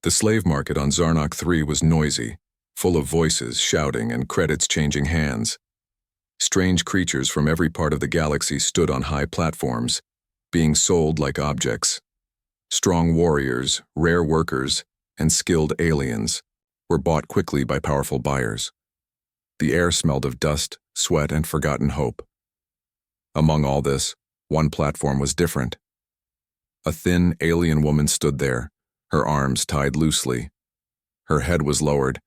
The slave market on Zarnok 3 was noisy, full of voices shouting and credits changing hands. Strange creatures from every part of the galaxy stood on high platforms, being sold like objects. Strong warriors, rare workers, and skilled aliens were bought quickly by powerful buyers. The air smelled of dust, sweat, and forgotten hope. Among all this, one platform was different. A thin, alien woman stood there, her arms tied loosely. Her head was lowered,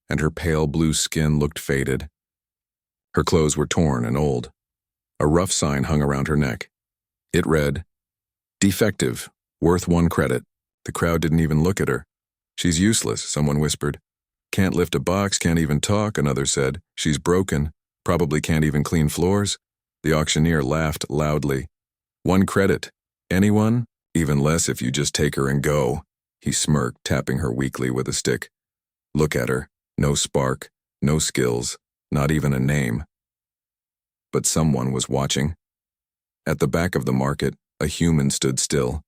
and her pale blue skin looked faded. Her clothes were torn and old. A rough sign hung around her neck. It read, "Defective, worth 1 credit." The crowd didn't even look at her. "She's useless," someone whispered. "Can't lift a box, can't even talk," another said. "She's broken, probably can't even clean floors." The auctioneer laughed loudly. 1 credit. Anyone? Even less if you just take her and go." He smirked, tapping her weakly with a stick. "Look at her. No spark, no skills, not even a name." But someone was watching. At the back of the market, a human stood still.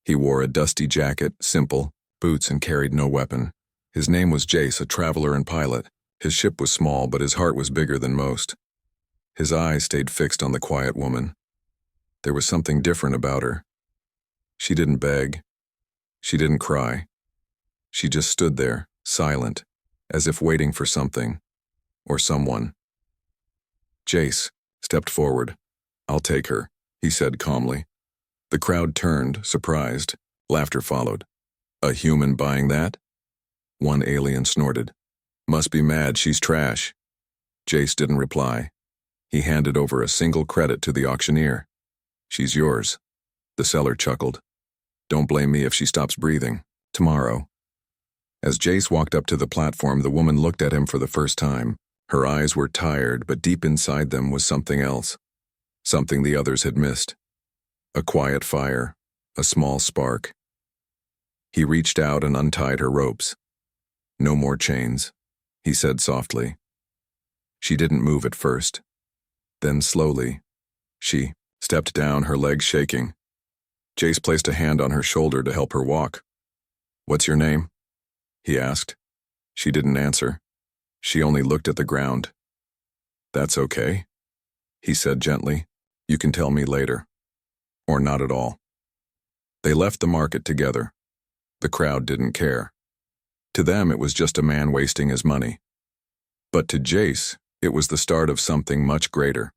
He wore a dusty jacket, simple, boots, and carried no weapon. His name was Jace, a traveler and pilot. His ship was small, but his heart was bigger than most. His eyes stayed fixed on the quiet woman. There was something different about her. She didn't beg. She didn't cry. She just stood there, silent, as if waiting for something, or someone. Jace stepped forward. "I'll take her," he said calmly. The crowd turned, surprised. Laughter followed. "A human buying that?" One alien snorted. "Must be mad, she's trash." Jace didn't reply. He handed over a single credit to the auctioneer. "She's yours." The seller chuckled. "Don't blame me if she stops breathing. Tomorrow." As Jace walked up to the platform, the woman looked at him for the first time. Her eyes were tired, but deep inside them was something else. Something the others had missed. A quiet fire, a small spark. He reached out and untied her ropes. "No more chains," he said softly. She didn't move at first. Then slowly, she stepped down, her legs shaking. Jace placed a hand on her shoulder to help her walk. "What's your name?" he asked. She didn't answer. She only looked at the ground. "That's okay," he said gently. "You can tell me later. Or not at all." They left the market together. The crowd didn't care. To them, it was just a man wasting his money. But to Jace, it was the start of something much greater.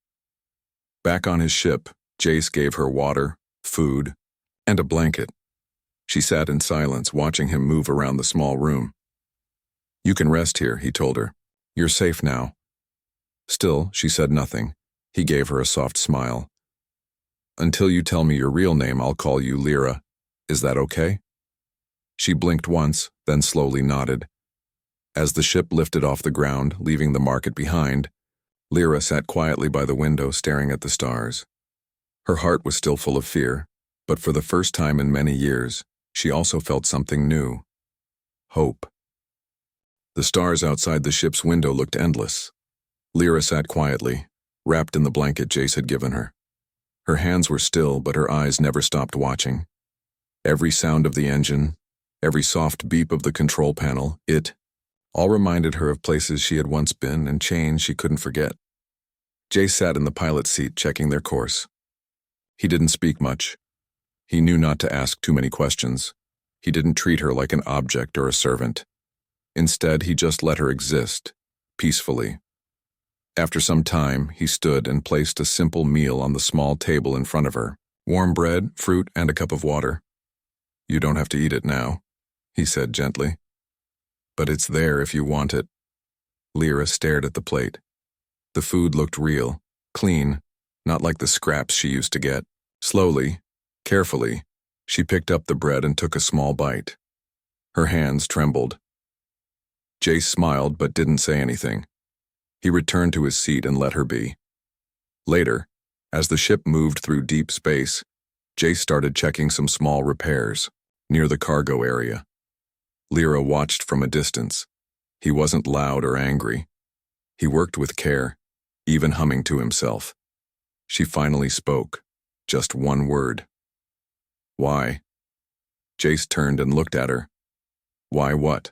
Back on his ship, Jace gave her water, food, and a blanket. She sat in silence, watching him move around the small room. "You can rest here," he told her. "You're safe now." Still, she said nothing. He gave her a soft smile. "Until you tell me your real name, I'll call you Lyra. Is that okay?" She blinked once, then slowly nodded. As the ship lifted off the ground, leaving the market behind, Lyra sat quietly by the window, staring at the stars. Her heart was still full of fear, but for the first time in many years, she also felt something new. Hope. The stars outside the ship's window looked endless. Lyra sat quietly, wrapped in the blanket Jace had given her. Her hands were still, but her eyes never stopped watching. Every sound of the engine, every soft beep of the control panel, all reminded her of places she had once been and chains she couldn't forget. Jace sat in the pilot's seat, checking their course. He didn't speak much. He knew not to ask too many questions. He didn't treat her like an object or a servant. Instead, he just let her exist, peacefully. After some time, he stood and placed a simple meal on the small table in front of her. Warm bread, fruit, and a cup of water. "You don't have to eat it now," he said gently. "But it's there if you want it." Lyra stared at the plate. The food looked real, clean, not like the scraps she used to get. Slowly, carefully, she picked up the bread and took a small bite. Her hands trembled. Jace smiled but didn't say anything. He returned to his seat and let her be. Later, as the ship moved through deep space, Jace started checking some small repairs near the cargo area. Lyra watched from a distance. He wasn't loud or angry. He worked with care, even humming to himself. She finally spoke, just one word. "Why?" Jace turned and looked at her. Why what?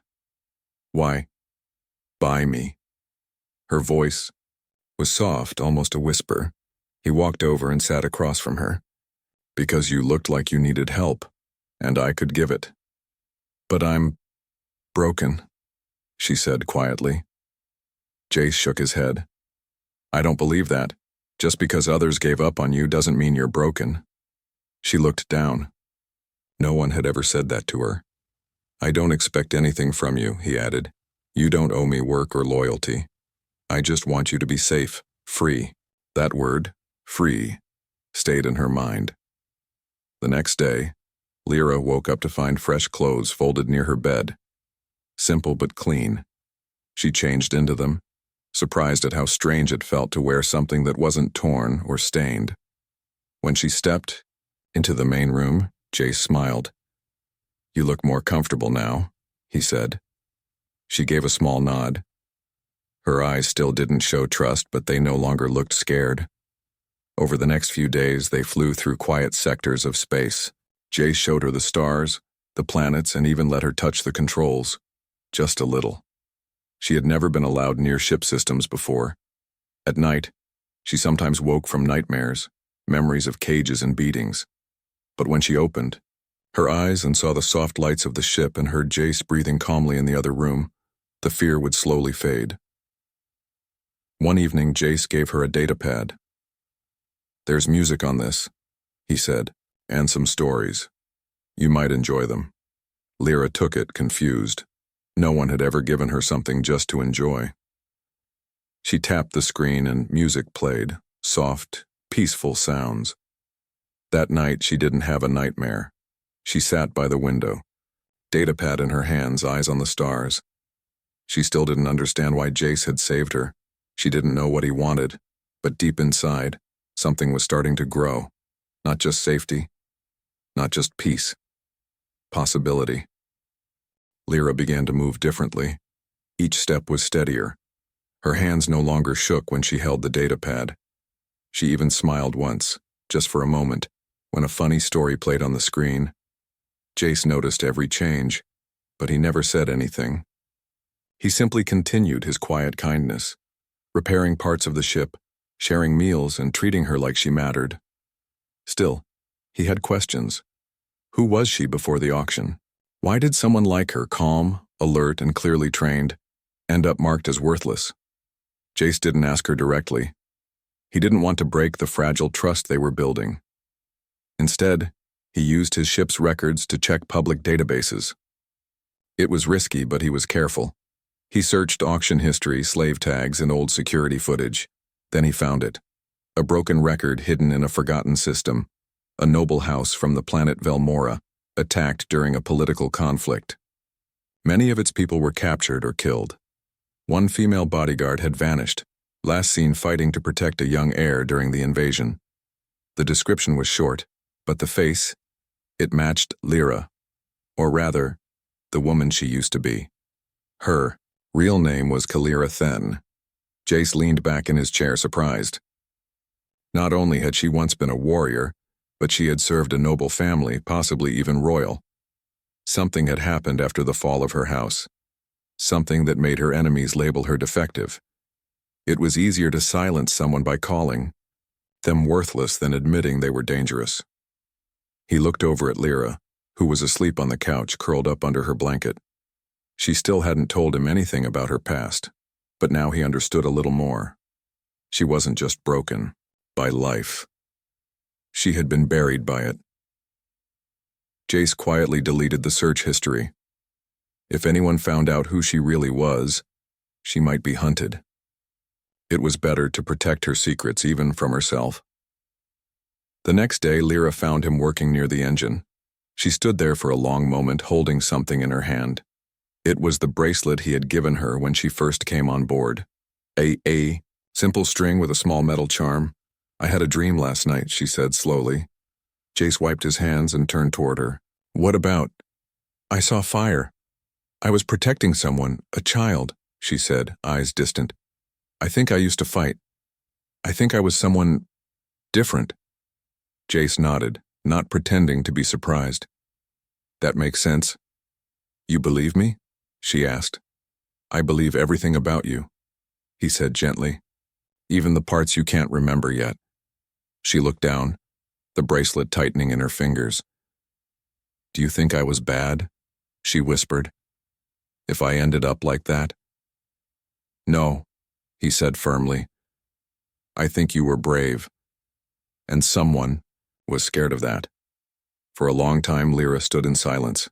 Why, buy me. Her voice was soft, almost a whisper. He walked over and sat across from her. Because you looked like you needed help, and I could give it. But I'm broken, she said quietly. Jace shook his head. I don't believe that. Just because others gave up on you doesn't mean you're broken. She looked down. No one had ever said that to her. I don't expect anything from you, he added. You don't owe me work or loyalty. I just want you to be safe, free. That word, free, stayed in her mind. The next day, Lyra woke up to find fresh clothes folded near her bed. Simple but clean. She changed into them, surprised at how strange it felt to wear something that wasn't torn or stained. When she stepped into the main room, Jace smiled. You look more comfortable now, he said. She gave a small nod. Her eyes still didn't show trust, but they no longer looked scared. Over the next few days, they flew through quiet sectors of space. Jace showed her the stars, the planets, and even let her touch the controls. Just a little. She had never been allowed near ship systems before. At night, she sometimes woke from nightmares, memories of cages and beatings. But when she opened her eyes and saw the soft lights of the ship and heard Jace breathing calmly in the other room, the fear would slowly fade. One evening, Jace gave her a datapad. There's music on this, he said, and some stories. You might enjoy them. Lyra took it, confused. No one had ever given her something just to enjoy. She tapped the screen and music played, soft, peaceful sounds. That night, she didn't have a nightmare. She sat by the window, datapad in her hands, eyes on the stars. She still didn't understand why Jace had saved her. She didn't know what he wanted, but deep inside, something was starting to grow. Not just safety, not just peace. Possibility. Lyra began to move differently. Each step was steadier. Her hands no longer shook when she held the datapad. She even smiled once, just for a moment, when a funny story played on the screen. Jace noticed every change, but he never said anything. He simply continued his quiet kindness, repairing parts of the ship, sharing meals, and treating her like she mattered. Still, he had questions. Who was she before the auction? Why did someone like her, calm, alert, and clearly trained, end up marked as worthless? Jace didn't ask her directly. He didn't want to break the fragile trust they were building. Instead, he used his ship's records to check public databases. It was risky, but he was careful. He searched auction history, slave tags, and old security footage. Then he found it. A broken record hidden in a forgotten system. A noble house from the planet Velmora, attacked during a political conflict. Many of its people were captured or killed. One female bodyguard had vanished, last seen fighting to protect a young heir during the invasion. The description was short, but the face, it matched Lyra. Or rather, the woman she used to be. Her real name was Kalira Then. Jace leaned back in his chair, surprised. Not only had she once been a warrior, but she had served a noble family, possibly even royal. Something had happened after the fall of her house. Something that made her enemies label her defective. It was easier to silence someone by calling them worthless than admitting they were dangerous. He looked over at Lyra, who was asleep on the couch, curled up under her blanket. She still hadn't told him anything about her past, but now he understood a little more. She wasn't just broken by life. She had been buried by it. Jace quietly deleted the search history. If anyone found out who she really was, she might be hunted. It was better to protect her secrets even from herself. The next day, Lyra found him working near the engine. She stood there for a long moment, holding something in her hand. It was the bracelet he had given her when she first came on board. A simple string with a small metal charm. I had a dream last night, she said slowly. Jace wiped his hands and turned toward her. What about? I saw fire. I was protecting someone, a child, she said, eyes distant. I think I used to fight. I think I was someone different. Jace nodded, not pretending to be surprised. That makes sense. You believe me? She asked. I believe everything about you, he said gently. Even the parts you can't remember yet. She looked down, the bracelet tightening in her fingers. Do you think I was bad? She whispered. If I ended up like that? No, he said firmly. I think you were brave. And someone was scared of that. For a long time, Lyra stood in silence.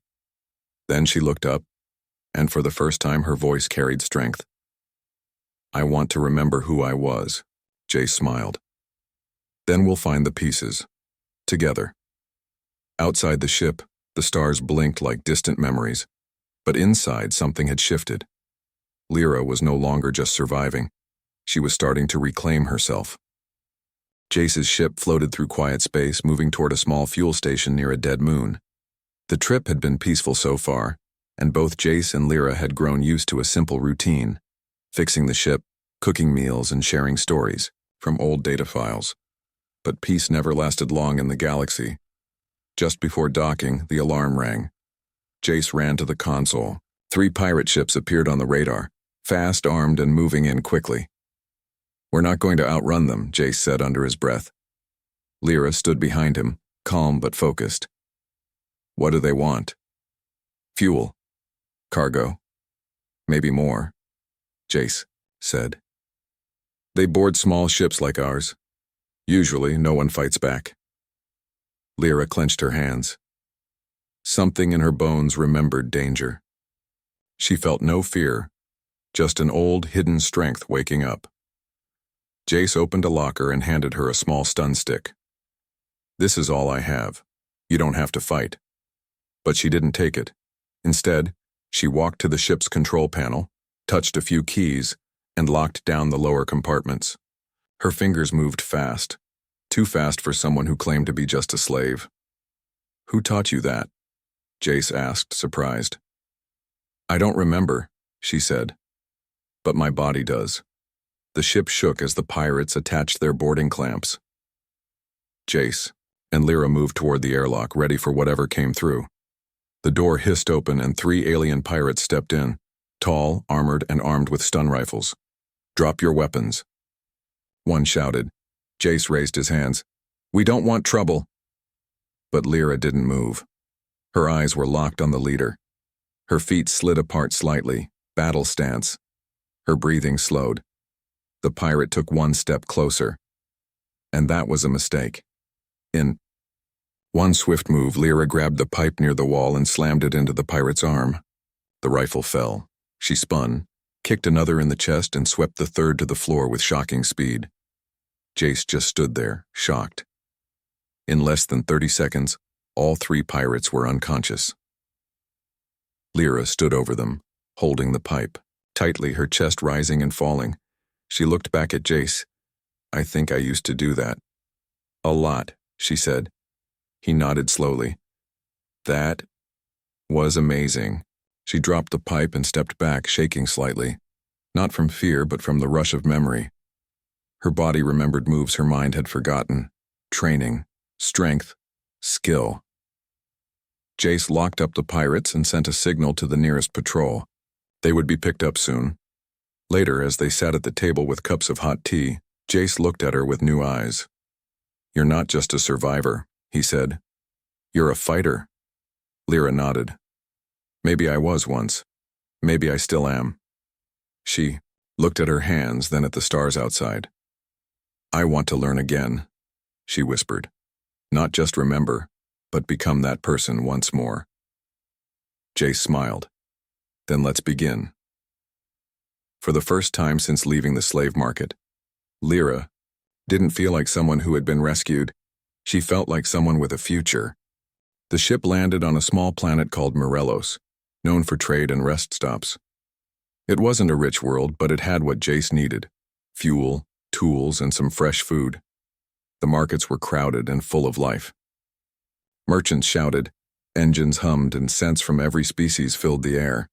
Then she looked up, and for the first time her voice carried strength. I want to remember who I was, Jace smiled. Then we'll find the pieces. Together. Outside the ship, the stars blinked like distant memories, but inside something had shifted. Lyra was no longer just surviving. She was starting to reclaim herself. Jace's ship floated through quiet space, moving toward a small fuel station near a dead moon. The trip had been peaceful so far, and both Jace and Lyra had grown used to a simple routine, fixing the ship, cooking meals, and sharing stories from old data files. But peace never lasted long in the galaxy. Just before docking, the alarm rang. Jace ran to the console. 3 pirate ships appeared on the radar, fast, armed, and moving in quickly. We're not going to outrun them, Jace said under his breath. Lyra stood behind him, calm but focused. What do they want? Fuel. Cargo. Maybe more, Jace said. They board small ships like ours. Usually, no one fights back. Lyra clenched her hands. Something in her bones remembered danger. She felt no fear, just an old, hidden strength waking up. Jace opened a locker and handed her a small stun stick. This is all I have. You don't have to fight. But she didn't take it. Instead, she walked to the ship's control panel, touched a few keys, and locked down the lower compartments. Her fingers moved fast, too fast for someone who claimed to be just a slave. Who taught you that? Jace asked, surprised. I don't remember, she said. But my body does. The ship shook as the pirates attached their boarding clamps. Jace and Lyra moved toward the airlock, ready for whatever came through. The door hissed open and 3 alien pirates stepped in, tall, armored, and armed with stun rifles. Drop your weapons. One shouted. Jace raised his hands. We don't want trouble. But Lyra didn't move. Her eyes were locked on the leader. Her feet slid apart slightly, battle stance. Her breathing slowed. The pirate took 1 step closer. And that was a mistake. In one swift move, Lyra grabbed the pipe near the wall and slammed it into the pirate's arm. The rifle fell. She spun, kicked another in the chest, and swept the 3rd to the floor with shocking speed. Jace just stood there, shocked. In less than 30 seconds, all 3 pirates were unconscious. Lyra stood over them, holding the pipe, tightly, her chest rising and falling. She looked back at Jace. I think I used to do that. A lot, she said. He nodded slowly. That was amazing. She dropped the pipe and stepped back, shaking slightly. Not from fear, but from the rush of memory. Her body remembered moves her mind had forgotten. Training, strength, skill. Jace locked up the pirates and sent a signal to the nearest patrol. They would be picked up soon. Later, as they sat at the table with cups of hot tea, Jace looked at her with new eyes. You're not just a survivor, he said. You're a fighter. Lyra nodded. Maybe I was once. Maybe I still am. She looked at her hands, then at the stars outside. I want to learn again, she whispered. Not just remember, but become that person once more. Jace smiled. Then let's begin. For the first time since leaving the slave market, Lyra didn't feel like someone who had been rescued. She felt like someone with a future. The ship landed on a small planet called Morelos, known for trade and rest stops. It wasn't a rich world, but it had what Jace needed: fuel, tools, and some fresh food. The markets were crowded and full of life. Merchants shouted, engines hummed, and scents from every species filled the air.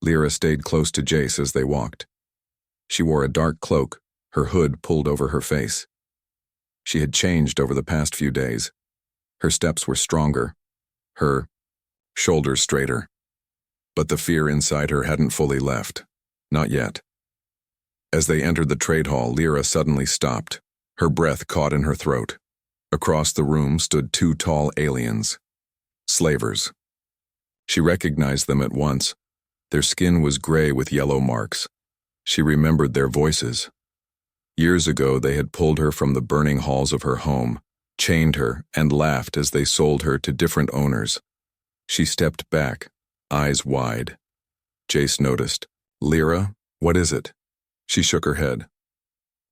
Lyra stayed close to Jace as they walked. She wore a dark cloak, her hood pulled over her face. She had changed over the past few days. Her steps were stronger, her shoulders straighter. But the fear inside her hadn't fully left. Not yet. As they entered the trade hall, Lyra suddenly stopped, her breath caught in her throat. Across the room stood two tall aliens. Slavers. She recognized them at once. Their skin was gray with yellow marks. She remembered their voices. Years ago, they had pulled her from the burning halls of her home, chained her, and laughed as they sold her to different owners. She stepped back, eyes wide. Jace noticed. "Lyra, what is it?" She shook her head.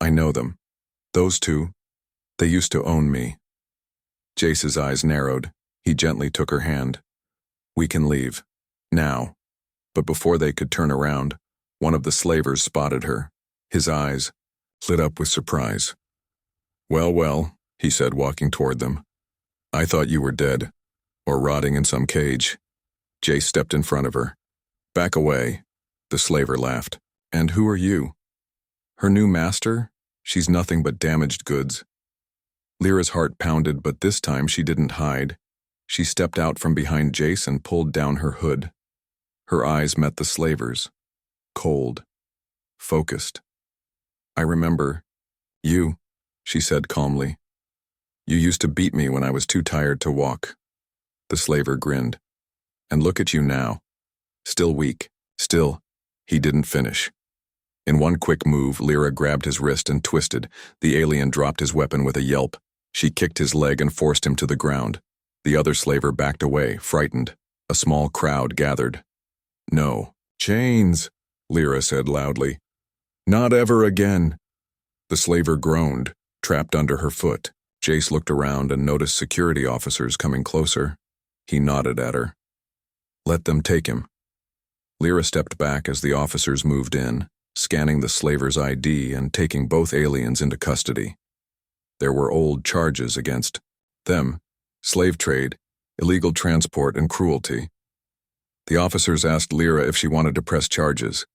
"I know them. Those two, they used to own me." Jace's eyes narrowed. He gently took her hand. "We can leave. Now." But before they could turn around, one of the slavers spotted her. His eyes lit up with surprise. Well, he said, walking toward them. "I thought you were dead, or rotting in some cage." Jace stepped in front of her. "Back away," the slaver laughed. "And who are you?" "Her new master? She's nothing but damaged goods." Lyra's heart pounded, but this time she didn't hide. She stepped out from behind Jace and pulled down her hood. Her eyes met the slaver's. Cold. Focused. "I remember you," she said calmly. "You used to beat me when I was too tired to walk." The slaver grinned. "And look at you now. Still weak. Still." He didn't finish. In one quick move, Lyra grabbed his wrist and twisted. The alien dropped his weapon with a yelp. She kicked his leg and forced him to the ground. The other slaver backed away, frightened. A small crowd gathered. "No. Chains," Lyra said loudly. "Not ever again." The slaver groaned, trapped under her foot. Jace looked around and noticed security officers coming closer. He nodded at her. "Let them take him." Lyra stepped back as the officers moved in, scanning the slaver's ID and taking both aliens into custody. There were old charges against them: slave trade, illegal transport, and cruelty. The officers asked Lyra if she wanted to press charges.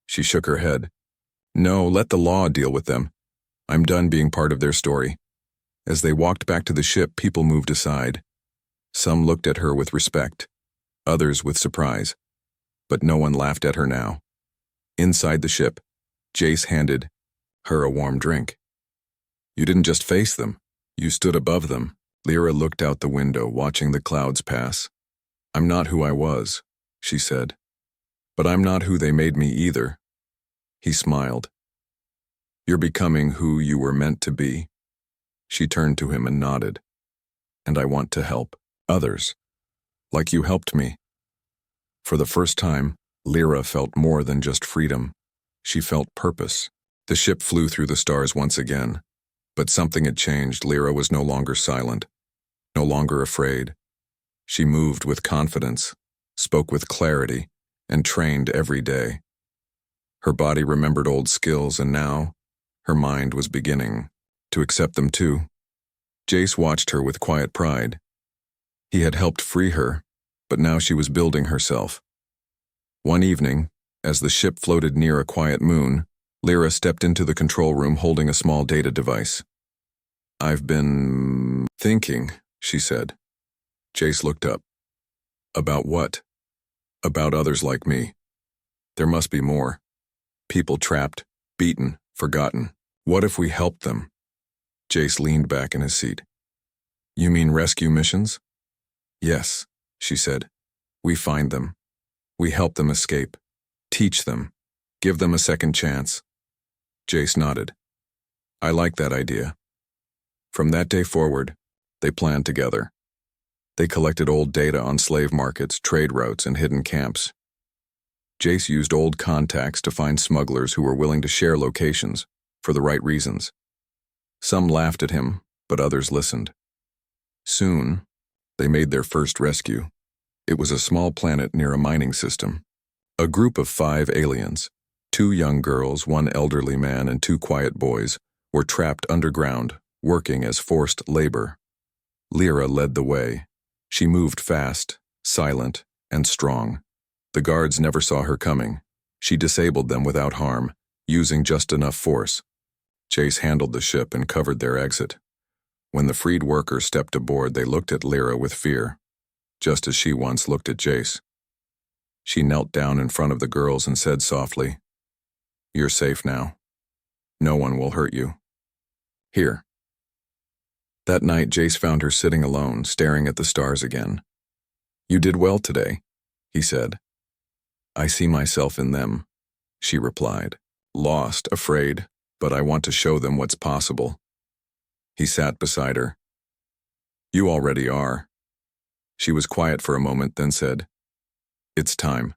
She shook her head. "No, let the law deal with them. I'm done being part of their story." As they walked back to the ship, people moved aside. Some looked at her with respect, others with surprise. But no one laughed at her now. Inside the ship, Jace handed her a warm drink. "You didn't just face them, you stood above them." Lyra looked out the window, watching the clouds pass. "I'm not who I was," she said. "But I'm not who they made me either." He smiled. "You're becoming who you were meant to be." She turned to him and nodded. "And I want to help others, like you helped me." For the first time, Lyra felt more than just freedom. She felt purpose. The ship flew through the stars once again. But something had changed. Lyra was no longer silent, no longer afraid. She moved with confidence, spoke with clarity, and trained every day. Her body remembered old skills, and now her mind was beginning to accept them too. Jace watched her with quiet pride. He had helped free her, but now she was building herself. One evening, as the ship floated near a quiet moon, Lyra stepped into the control room holding a small data device. "I've been thinking," she said. Jace looked up. "About what?" "About others like me. There must be more. People trapped, beaten, forgotten. What if we helped them?" Jace leaned back in his seat. "You mean rescue missions?" "Yes," she said. "We find them. We help them escape. Teach them. Give them a second chance." Jace nodded. "I like that idea." From that day forward, they planned together. They collected old data on slave markets, trade routes, and hidden camps. Jace used old contacts to find smugglers who were willing to share locations, for the right reasons. Some laughed at him, but others listened. Soon, they made their first rescue. It was a small planet near a mining system. A group of 5 aliens, 2 young girls, 1 elderly man, and 2 quiet boys, were trapped underground, working as forced labor. Lyra led the way. She moved fast, silent, and strong. The guards never saw her coming. She disabled them without harm, using just enough force. Jace handled the ship and covered their exit. When the freed workers stepped aboard, they looked at Lyra with fear, just as she once looked at Jace. She knelt down in front of the girls and said softly, "You're safe now. No one will hurt you. Here." That night, Jace found her sitting alone, staring at the stars again. "You did well today," he said. "I see myself in them," she replied. "Lost, afraid, but I want to show them what's possible." He sat beside her. "You already are." She was quiet for a moment, then said, "It's time."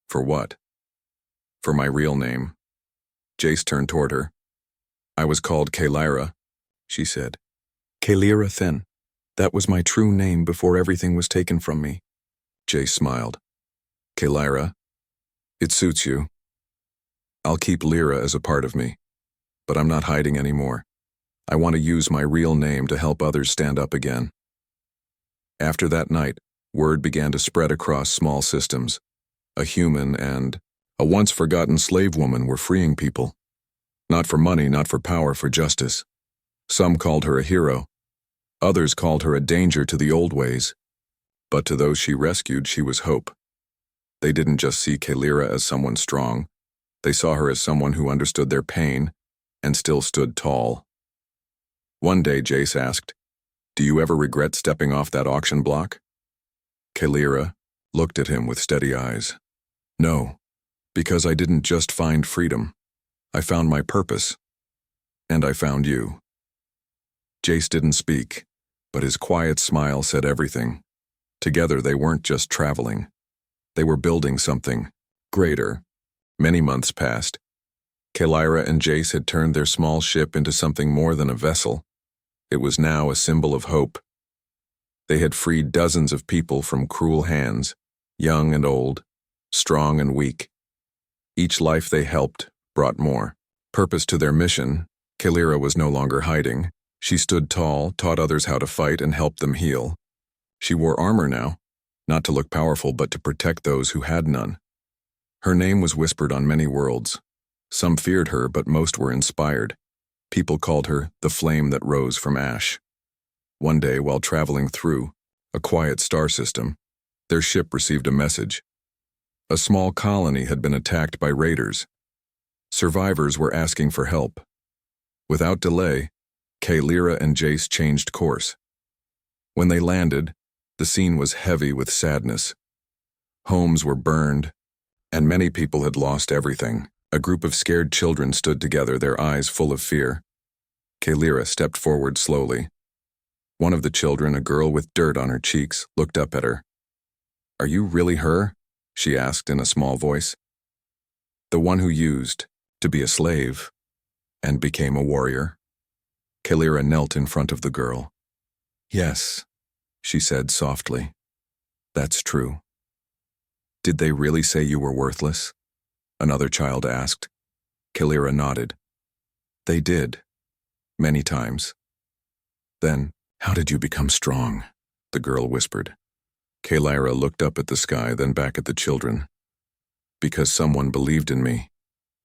"For what?" "For my real name." Jace turned toward her. "I was called Kalyra," she said. "Kalyra Thin. That was my true name before everything was taken from me." Jace smiled. "Kalyra, it suits you. I'll keep Lyra as a part of me, but I'm not hiding anymore. I want to use my real name to help others stand up again." After that night, word began to spread across small systems. A human and a once-forgotten slave woman were freeing people. Not for money, not for power, for justice. Some called her a hero. Others called her a danger to the old ways. But to those she rescued, she was hope. They didn't just see Kalyra as someone strong. They saw her as someone who understood their pain and still stood tall. One day, Jace asked, "Do you ever regret stepping off that auction block?" Kalyra looked at him with steady eyes. "No, because I didn't just find freedom. I found my purpose. And I found you." Jace didn't speak, but his quiet smile said everything. Together, they weren't just traveling. They were building something greater. Many months passed. Kalyra and Jace had turned their small ship into something more than a vessel. It was now a symbol of hope. They had freed dozens of people from cruel hands, young and old, strong and weak. Each life they helped brought more purpose to their mission. Kalyra was no longer hiding. She stood tall, taught others how to fight, and helped them heal. She wore armor now, not to look powerful but to protect those who had none. Her name was whispered on many worlds. Some feared her, but most were inspired. People called her the flame that rose from ash. One day, while traveling through a quiet star system, their ship received a message. A small colony had been attacked by raiders. Survivors were asking for help. Without delay, Kalyra and Jace changed course. When they landed, the scene was heavy with sadness. Homes were burned, and many people had lost everything. A group of scared children stood together, their eyes full of fear. Kalyra stepped forward slowly. One of the children, a girl with dirt on her cheeks, looked up at her. "Are you really her?" she asked in a small voice. "The one who used to be a slave and became a warrior?" Kalyra knelt in front of the girl. "Yes," she said softly. "That's true." "Did they really say you were worthless?" another child asked. Kalyra nodded. "They did. Many times." "Then, how did you become strong?" the girl whispered. Kalyra looked up at the sky, then back at the children. "Because someone believed in me,"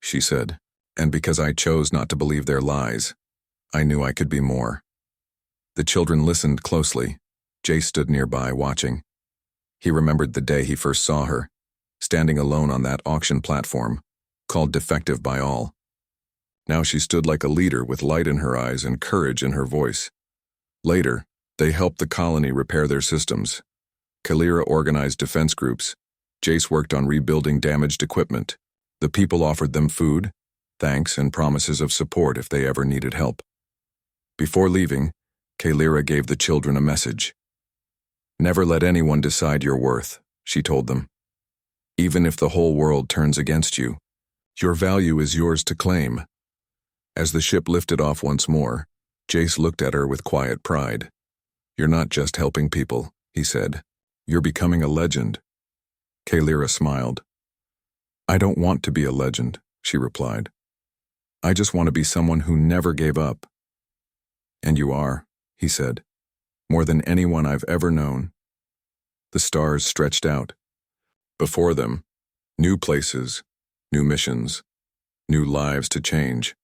she said, "and because I chose not to believe their lies. I knew I could be more." The children listened closely. Jace stood nearby, watching. He remembered the day he first saw her, standing alone on that auction platform, called defective by all. Now she stood like a leader with light in her eyes and courage in her voice. Later, they helped the colony repair their systems. Kalyra organized defense groups. Jace worked on rebuilding damaged equipment. The people offered them food, thanks, and promises of support if they ever needed help. Before leaving, Kalyra gave the children a message. "Never let anyone decide your worth," she told them. "Even if the whole world turns against you, your value is yours to claim." As the ship lifted off once more, Jace looked at her with quiet pride. "You're not just helping people," he said. "You're becoming a legend." Kalyra smiled. "I don't want to be a legend," she replied. "I just want to be someone who never gave up." "And you are," he said, "more than anyone I've ever known." The stars stretched out. Before them, new places, new missions, new lives to change.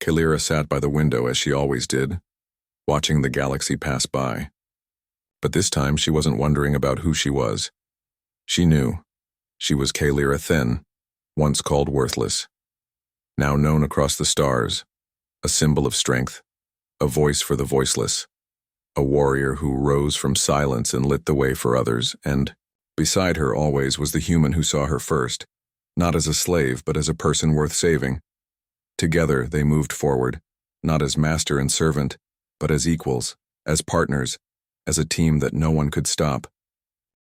Kalyra sat by the window as she always did, watching the galaxy pass by. But this time she wasn't wondering about who she was. She knew. She was Kalira Thin, once called worthless, now known across the stars, a symbol of strength, a voice for the voiceless, a warrior who rose from silence and lit the way for others, and beside her always was the human who saw her first, not as a slave but as a person worth saving. Together they moved forward, not as master and servant, but as equals, as partners, as a team that no one could stop.